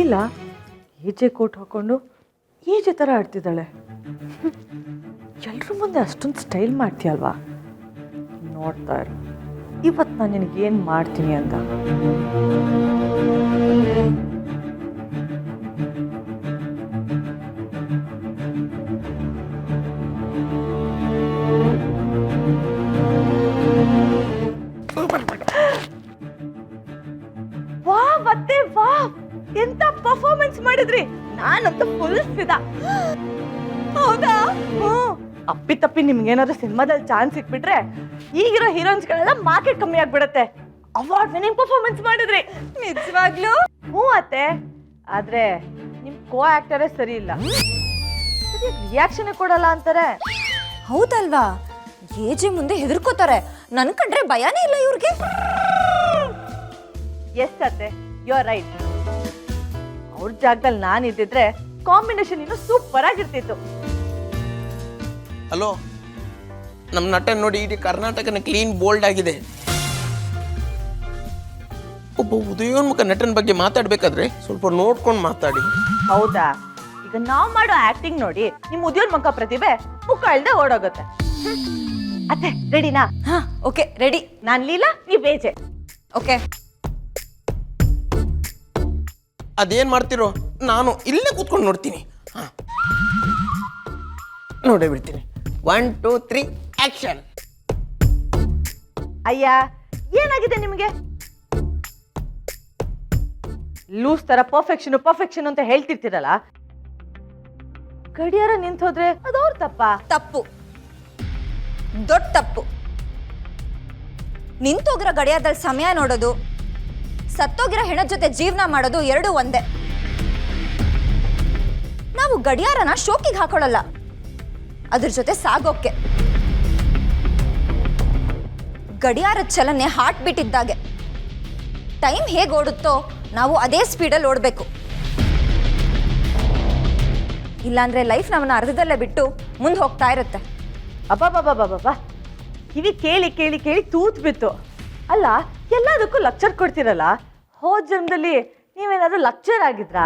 ಇಲ್ಲ easy coat ಹಾಕೊಂಡು easy ಥರ ಆಡ್ತಿದ್ದಾಳೆ. ಎಲ್ರ ಮುಂದೆ ಅಷ್ಟೊಂದು ಸ್ಟೈಲ್ ಮಾಡ್ತೀಯಲ್ವಾ? ನೋಡ್ತಾ ಇರು ಇವತ್ತು ನಾನು ನಿನಗೇನು ಮಾಡ್ತೀನಿ ಅಂತ. ವಾ ಮತ್ತೆ ವಾ, ಎಂತ ಪರ್ಫಾರ್ಮೆನ್ಸ್ ಮಾಡಿದ್ರಿ! ನಾನಂತೂ ಫುಲ್ ಫಿದಾ. ಹೌದಾ? ಅಪ್ಪಿ ನಿಮ್ಗೇನಾದ್ರೂ ಸಿನಿಮಾದಲ್ಲಿ ಚಾನ್ಸ್ ಸಿಕ್ಬಿಟ್ರೆ ಈಗಿರೋ ಹೀರೋಯಿನ್ಸ್ಗಳೆಲ್ಲ ಮಾರ್ಕೆಟ್ ಕಮ್ಮಿ ಆಗ್ಬಿಡತ್ತೆ. ಅವಾರ್ಡ್ ವಿನಿಂಗ್ ಪರ್ಫಾರ್ಮೆನ್ಸ್ ಮಾಡಿದ್ರಿ. ನಿಜವಾಗ್ಲೂ? ಹ್ಞೂ ಅತ್ತೆ, ಆದ್ರೆ ನಿಮ್ ಕೋ ಆಕ್ಟರೇ ಸರಿ ಇಲ್ಲ, ರಿಯಾಕ್ಷನ್ ಕೊಡಲ್ಲ ಅಂತಾರೆ. ಹೌದಲ್ವಾ? ಏಜೆ ಮುಂದೆ ಹೆದರ್ಕೋತಾರೆ. ನನ್ ಕಂಡ್ರೆ ಭಯನೇ ಇಲ್ಲ ಇವ್ರಿಗೆ. ಎಸ್ ಅತ್ತೆ, ಯು ಆರ್ ರೈಟ್. ಅವ್ರ ಜಾಗದಲ್ಲಿ ನಾನು ಇದ್ದಿದ್ರೆ ಕಾಂಬಿನೇಷನ್ ಇನ್ನು ಸೂಪರ್ ಆಗಿರ್ತಿತ್ತು. ಹಲೋ, ನಮ್ಮ ನಟ ನೋಡಿ ಇಡೀ ಕರ್ನಾಟಕನ ಕ್ಲೀನ್ ಬೋಲ್ಡ್ ಆಗಿದೆ. ಒಬ್ಬ ಉದಯೋನ್ಮುಖ ನಟನ ಬಗ್ಗೆ ಮಾತಾಡ್ಬೇಕಾದ್ರೆ ಸ್ವಲ್ಪ ನೋಡ್ಕೊಂಡು ಮಾತಾಡಿ. ಹೌದಾ? ಈಗ ನಾವ್ ಮಾಡೋ ಆಕ್ಟಿಂಗ್ ನೋಡಿ ನಿಮ್ ಉದ್ಯೋನ್ಮುಖ ಪ್ರತಿಭೆ ಮುಖ ಇಳ್ದೆ ಓಡೋಗುತ್ತೆ. ಅತ್ತೆ ರೆಡಿನಾ? ಹಾ, ಓಕೆ, ರೆಡಿ. ನಾನ್ ಲೀಲಾ, ನೀವ್ ಬೇಜೆ. ಓಕೆ. ಅದೇನ್ ಮಾಡ್ತಿರೋ ನಾನು ಇಲ್ಲೇ ಕೂತ್ಕೊಂಡು ನೋಡ್ತೀನಿ. ಹಾ, ನೋಡೇ ಬಿಡ್ತೀನಿ. 1 2 3 ಆಕ್ಷನ್. ಅಯ್ಯ, ಏನಾಗಿದೆ ನಿಮ್ಗೆ? ಲೂಸ್ ತರ ಪರ್ಫೆಕ್ಷನ್ ಅಂತ ಹೇಳ್ತಿರ್ತೀರಲ್ಲ, ಗಡಿಯಾರ ನಿಂತೋದ್ರೆ ಅದು ಅವ್ರ ತಪ್ಪಾ? ತಪ್ಪು, ದೊಡ್ಡ ತಪ್ಪು. ನಿಂತೋಗಿರೋ ಗಡಿಯಾರದಲ್ಲಿ ಸಮಯ ನೋಡೋದು, ಸತ್ತೋಗಿರೋ ಹೆಣದ ಜೊತೆ ಜೀವನ ಮಾಡೋದು ಎರಡೂ ಒಂದೇ. ನಾವು ಗಡಿಯಾರನ ಶೋಕಿಗೆ ಹಾಕೊಳ್ಳಲ್ಲ, ಅದ್ರ ಜೊತೆ ಸಾಗೋಕೆ. ಗಡಿಯಾರದ ಚಲನೆ ಹಾರ್ಟ್ ಬೀಟ್ ಇದ್ದಾಗೆ. ಟೈಮ್ ಹೇಗೆ ಓಡುತ್ತೋ ನಾವು ಅದೇ ಸ್ಪೀಡಲ್ಲಿ ಓಡಬೇಕು. ಇಲ್ಲಾಂದ್ರೆ ಲೈಫ್ ನಮ್ಮನ್ನ ಅರ್ಧದಲ್ಲೇ ಬಿಟ್ಟು ಮುಂದೆ ಹೋಗ್ತಾ ಇರುತ್ತೆ. ಅಬ್ಬಬ್ಬಬ್ಬಬ್ಬಬ್ಬ, ಕಿವಿ ಕೇಳಿ ಕೇಳಿ ಕೇಳಿ ತೂತ್ ಬಿತ್ತು. ಅಲ್ಲ, ಎಲ್ಲದಕ್ಕೂ ಲೆಕ್ಚರ್ ಕೊಡ್ತಿರಲ್ಲ, ಹೋದ ಜನ್ಮದಲ್ಲಿ ನೀವೇನಾದ್ರೂ ಲೆಕ್ಚರ್ ಆಗಿದ್ರಾ?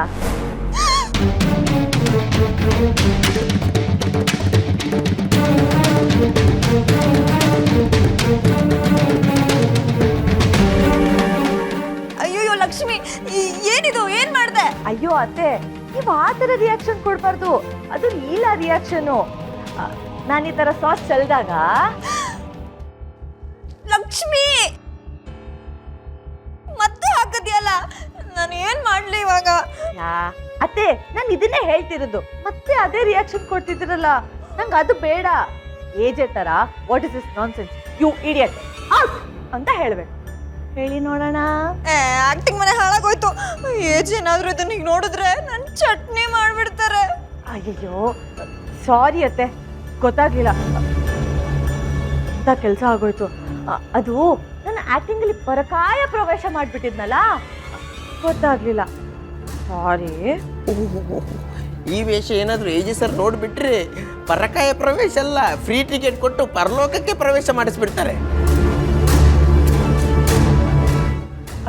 ಅಯ್ಯೋ ಲಕ್ಷ್ಮಿ, ಏನಿದು? ಏನ್ ಮಾಡ್ದೆ? ಅಯ್ಯೋ ಅತ್ತೆ, ನೀವು ಆ ಥರ ರಿಯಾಕ್ಷನ್ ಕೊಡ್ಬಾರ್ದು, ಅದು ಲೀಲಾ ರಿಯಾಕ್ಷನು. ನಾನು ಈ ಥರ ಸಾಸ್ ಚೆಲ್ದಾಗ. ಲಕ್ಷ್ಮಿ, ಮತ್ತೆ ಹಾಕದ್ಯಲ್ಲ, ನಾನು ಏನ್ ಮಾಡ್ಲಿ ಇವಾಗ? ಅತ್ತೆ, ನಾನು ಇದನ್ನೇ ಹೇಳ್ತಿರೋದು, ಮತ್ತೆ ಅದೇ ರಿಯಾಕ್ಷನ್ ಕೊಡ್ತಿದ್ದೀರಲ್ಲ, ನಂಗೆ ಅದು ಬೇಡ. ಏಜೆ ತರ what is this nonsense, you idiot, out ಅಂತ ಹೇಳ್ಬೇಕು. ಹೇಳಿ ನೋಡೋಣ. ಆಕ್ಟಿಂಗ್ ಮನೆ ಹಾಳಾಗೋಯ್ತು. ಏಜ್ ಏನಾದ್ರೂ ಇದನ್ನ ಈಗ ನೋಡಿದ್ರೆ ನನ್ ಚಟ್ನಿ ಮಾಡ್ಬಿಡ್ತಾರೆ. ಅಯ್ಯಯ್ಯೋ, ಸಾರಿ ಅತ್ತೆ, ಗೊತ್ತಾಗ್ಲಿಲ್ಲ. ಅಂತ ಕೆಲಸ ಆಗೋಯ್ತು. ಅದು ನನ್ನ ಆಕ್ಟಿಂಗ್ ಅಲ್ಲಿ ಪರಕಾಯ ಪ್ರವೇಶ ಮಾಡ್ಬಿಟ್ಟಿದ್ನಲ್ಲ, ಗೊತ್ತಾಗ್ಲಿಲ್ಲ. ಸಾರಿ. ಈ ವೇಷ ಏನಾದರೂ ಏಜಿ ಸರ್ ನೋಡ್ಬಿಟ್ರೆ ಪರಕಾಯ ಪ್ರವೇಶ ಅಲ್ಲ, ಫ್ರೀ ಟಿಕೆಟ್ ಕೊಟ್ಟು ಪರಲೋಕಕ್ಕೆ ಪ್ರವೇಶ ಮಾಡಿಸ್ಬಿಡ್ತಾರೆ.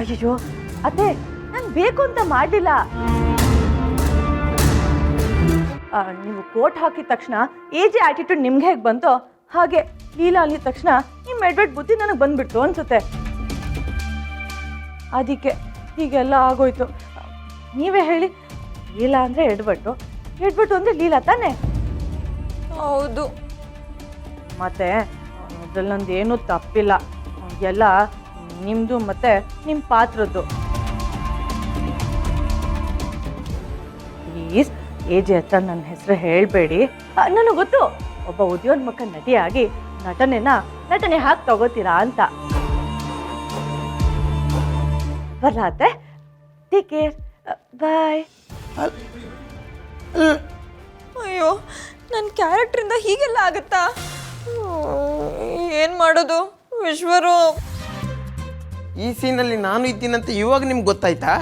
ಅಯ್ಯಯ್ಯೋ ಅತ್ತೆ, ನಾನು ಬೇಕು ಅಂತ ಮಾಡಲಿಲ್ಲ. ನೀವು ಕೋಟ್ ಹಾಕಿದ ತಕ್ಷಣ ಏಜೆ ಆಟಿಟ್ಯೂಡ್ ನಿಮ್ಗೆ ಹೇಗೆ ಬಂತೋ ಹಾಗೆ ಲೀಲಾ ಅಲ್ಲಿದ ತಕ್ಷಣ ನಿಮ್ಮ ಎಡ್ವರ್ಡ್ ಬುದ್ಧಿ ನನಗೆ ಬಂದ್ಬಿಡ್ತು ಅನ್ಸುತ್ತೆ. ಅದಕ್ಕೆ ಹೀಗೆಲ್ಲ ಆಗೋಯ್ತು. ನೀವೇ ಹೇಳಿ, ಲೀಲಾ ಅಂದರೆ ಎಡ್ವರ್ಡು, ಎಡ್ವರ್ಡು ಅಂದರೆ ಲೀಲಾ ತಾನೆ? ಹೌದು. ಮತ್ತೆ ಅದ್ರಲ್ಲಿ ನಂದೇನೂ ತಪ್ಪಿಲ್ಲ, ಎಲ್ಲ ನಿಮ್ಮದು ಮತ್ತೆ ನಿಮ್ಮ ಪಾತ್ರದ್ದು. ಪ್ಲೀಸ್ ಏಜೆ ಹತ್ರ ನನ್ನ ಹೆಸರು ಹೇಳಬೇಡಿ. ನನಗೆ ಗೊತ್ತು, ಒಬ್ಬ ಉದಯೋನ್ಮುಖ ನಟಿಯಾಗಿ ನಟನೆ ಹಾಕಿ ತಗೋತೀರಾ ಅಂತ. ಬರ್ಲಾತೆ, ಟೇಕ್ ಕೇರ್, ಬಾಯ್. ಅಯ್ಯೋ, ನನ್ನ ಕ್ಯಾರೆಕ್ಟ್ರಿಂದ ಹೀಗೆಲ್ಲ ಆಗುತ್ತಾ? ಏನು ಮಾಡೋದು ವಿಶ್ವರೂಪ್? ಈ ಸೀನಲ್ಲಿ ನಾನು ಇದ್ದೀನಂತ ಇವಾಗ ನಿಮ್ಗೆ ಗೊತ್ತಾಯ್ತಾ?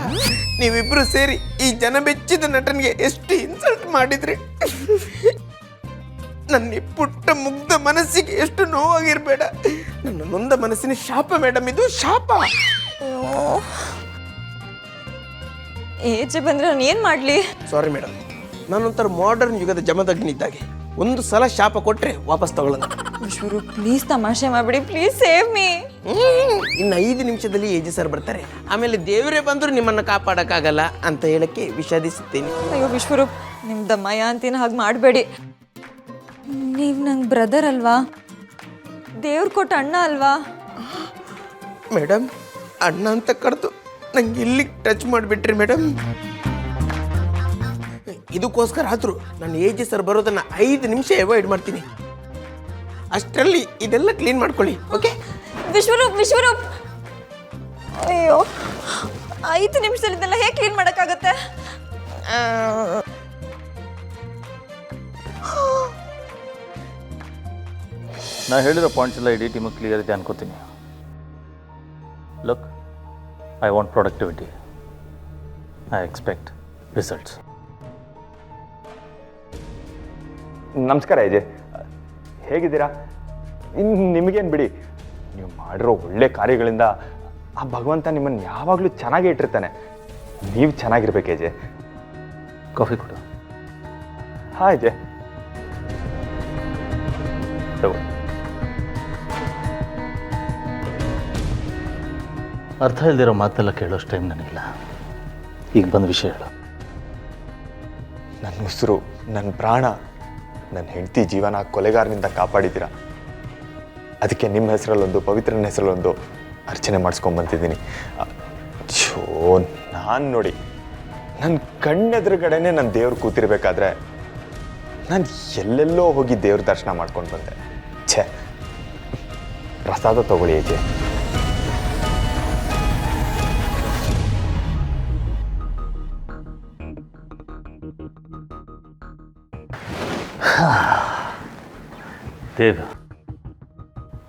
ನೀವಿಬ್ರು ಸೇರಿ ಈ ಜನ ಬೆಚ್ಚಿದ ನಟನಿಗೆ ಎಷ್ಟು ಇನ್ಸಲ್ಟ್ ಮಾಡಿದ್ರಿ. ನನ್ನ ಪುಟ್ಟ ಮುಗ್ಧ ಮನಸ್ಸಿಗೆ ಎಷ್ಟು ನೋವಾಗಿರ್ಬೇಡ. ನನ್ನ ನೊಂದ ಮನಸ್ಸಿನ ಶಾಪ ಮೇಡಮ್, ಇದು ಶಾಪ. ಏಜೆ ಬಂದ್ರೆ ನಾನು ಏನು ಮಾಡಲಿ? ಸಾರಿ ಮೇಡಮ್, ನಾನೊಂಥರ ಮಾಡರ್ನ್ ಯುಗದ ಜಮದಗ್ನಿದ್ದಾಗೆ. ಒಂದು ಸಲ ಶಾಪ ಕೊಟ್ಟರೆ ವಾಪಸ್ ತಗೊಳ್ಳೋಣ. ವಿಶ್ವರೂಪ್ ಪ್ಲೀಸ್ ತಮಾಷೆ ಮಾಡಬೇಡಿ, ಪ್ಲೀಸ್ ಸೇವ್ ಮೀ. ಇನ್ನು 5 ನಿಮಿಷದಲ್ಲಿ ಏಜಿ ಸರ್ ಬರ್ತಾರೆ. ಆಮೇಲೆ ದೇವರೇ ಬಂದರೂ ನಿಮ್ಮನ್ನು ಕಾಪಾಡೋಕ್ಕಾಗಲ್ಲ ಅಂತ ಹೇಳಕ್ಕೆ ವಿಷಾದಿಸುತ್ತೇನೆ. ಅಯ್ಯೋ ವಿಶ್ವರೂಪ್, ನಿಮ್ಮ ದಮ್ಮಯ್ಯ ಅಂತೀನ ಹಾಗೆ ಮಾಡಬೇಡಿ. ನೀವು ನಂಗೆ ಬ್ರದರ್ ಅಲ್ವಾ? ದೇವ್ರು ಕೊಟ್ಟ ಅಣ್ಣ ಅಲ್ವಾ? ಮೇಡಮ್, ಅಣ್ಣ ಅಂತ ಕರೆದು ನಂಗೆ ಇಲ್ಲಿಗೆ ಟಚ್ ಮಾಡಿಬಿಟ್ರಿ ಮೇಡಮ್. ಇದಕ್ಕೋಸ್ಕರ ಆದರೂ ನಾನು ಏಜಿ ಸರ್ ಬರೋದನ್ನು 5 ನಿಮಿಷ ಅವಾಯ್ಡ್ ಮಾಡ್ತೀನಿ. ಅಷ್ಟರಲ್ಲಿ ಇದೆಲ್ಲ ಕ್ಲೀನ್ ಮಾಡ್ಕೊಳ್ಳಿ, ಓಕೆ? ವಿಶ್ವರೂಪ್ ವಿಶ್ವರೂಪ್, ಅಯ್ಯೋ 5 ನಿಮಿಷದಲ್ಲಿ ಇದೆಲ್ಲ ಹೇಗೆ ಕ್ಲೀನ್ ಮಾಡೋಕ್ಕಾಗತ್ತೆ? ನಾ ಹೇಳಿರೋ ಪಾಯಿಂಟ್ಸ್ ಎಲ್ಲ ಇಡೀ ಟೀಮಿಗೆ ಕ್ಲಿಯರ್ ಇದೆ ಅನ್ಕೋತೀನಿ. Look, I want productivity. I expect results. ನಮಸ್ಕಾರ ಅಜಯ್, ಹೇಗಿದ್ದೀರಾ? ಇನ್ನು ನಿಮಗೇನು ಬಿಡಿ, ನೀವು ಮಾಡಿರೋ ಒಳ್ಳೆ ಕಾರ್ಯಗಳಿಂದ ಆ ಭಗವಂತ ನಿಮ್ಮನ್ನು ಯಾವಾಗಲೂ ಚೆನ್ನಾಗೇ ಇಟ್ಟಿರ್ತಾನೆ. ನೀವು ಚೆನ್ನಾಗಿರ್ಬೇಕು ಅಜಯ್. ಕಾಫಿ ಕೊಡು. ಹಾಂ ಅಜಯ್, ತಗೋ. ಅರ್ಥ ಇಲ್ದಿರೋ ಮಾತೆಲ್ಲ ಕೇಳೋಷ್ಟು ಟೈಮ್ ನನಗಿಲ್ಲ. ಈಗ ಬಂದ ವಿಷಯ ಹೇಳು. ನನ್ನ ಉಸಿರು, ನನ್ನ ಪ್ರಾಣ, ನನ್ನ ಹೆಂಡತಿ ಜೀವನ ಕೊಲೆಗಾರನಿಂದ ಕಾಪಾಡಿದ್ದೀರಾ. ಅದಕ್ಕೆ ನಿಮ್ಮ ಹೆಸರಲ್ಲೊಂದು, ಪವಿತ್ರನ ಹೆಸರಲ್ಲೊಂದು ಅರ್ಚನೆ ಮಾಡಿಸ್ಕೊಂಬಂತಿದ್ದೀನಿ. ಶೋ, ನಾನು ನೋಡಿ, ನನ್ನ ಕಣ್ಣೆದುರುಗಡೆನೆ ನನ್ನ ದೇವ್ರು ಕೂತಿರ್ಬೇಕಾದ್ರೆ ನಾನು ಎಲ್ಲೆಲ್ಲೋ ಹೋಗಿ ದೇವ್ರ ದರ್ಶನ ಮಾಡ್ಕೊಂಡು ಬಂದೆ. ಛೇ, ಪ್ರಸಾದ ತಗೊಳ್ಳಿ ಏಜೆ. ದೇವ್,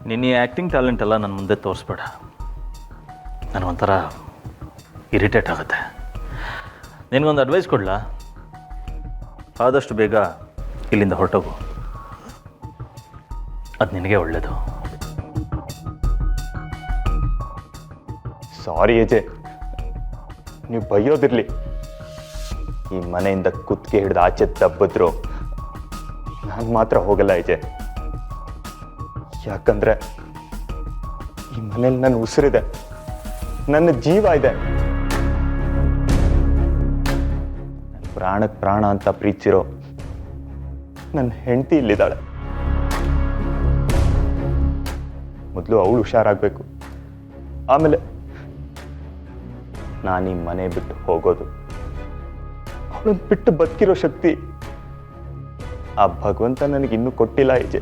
ನಿನ್ನ ಈ ಆ್ಯಕ್ಟಿಂಗ್ ಟ್ಯಾಲೆಂಟ್ ಎಲ್ಲ ನನ್ನ ಮುಂದೆ ತೋರಿಸ್ಬೇಡ. ನನಗೊಂಥರ ಇರಿಟೇಟ್ ಆಗುತ್ತೆ. ನಿನಗೊಂದು ಅಡ್ವೈಸ್ ಕೊಡಲಾ? ಆದಷ್ಟು ಬೇಗ ಇಲ್ಲಿಂದ ಹೊರಟೋಗು. ಅದು ನಿನಗೆ ಒಳ್ಳೆಯದು. ಸಾರಿ ಏಜೆ, ನೀವು ಬೈಯೋದಿರಲಿ. ಈ ಮನೆಯಿಂದ ಕುತ್ತಿಗೆ ಹಿಡಿದು ಆಚೆ ತಬ್ಬಿದ್ರು ನಾನು ಮಾತ್ರ ಹೋಗಲ್ಲ ಏಜೆ. ಯಾಕಂದ್ರೆ ಈ ಮನೇಲಿ ನನ್ನ ಉಸಿರಿದೆ, ನನ್ನ ಜೀವ ಇದೆ. ಪ್ರಾಣಕ್ಕೆ ಪ್ರಾಣ ಅಂತ ಪ್ರೀತಿಸಿರೋ ನನ್ನ ಹೆಂಡತಿ ಇಲ್ಲಿದ್ದಾಳೆ. ಮೊದಲು ಅವಳು ಹುಷಾರಾಗಬೇಕು, ಆಮೇಲೆ ನಾನು ಈ ಮನೆ ಬಿಟ್ಟು ಹೋಗೋದು. ಅವಳನ್ನು ಬಿಟ್ಟು ಬದುಕಿರೋ ಶಕ್ತಿ ಆ ಭಗವಂತ ನನಗಿನ್ನೂ ಕೊಟ್ಟಿಲ್ಲ ಏಜೆ.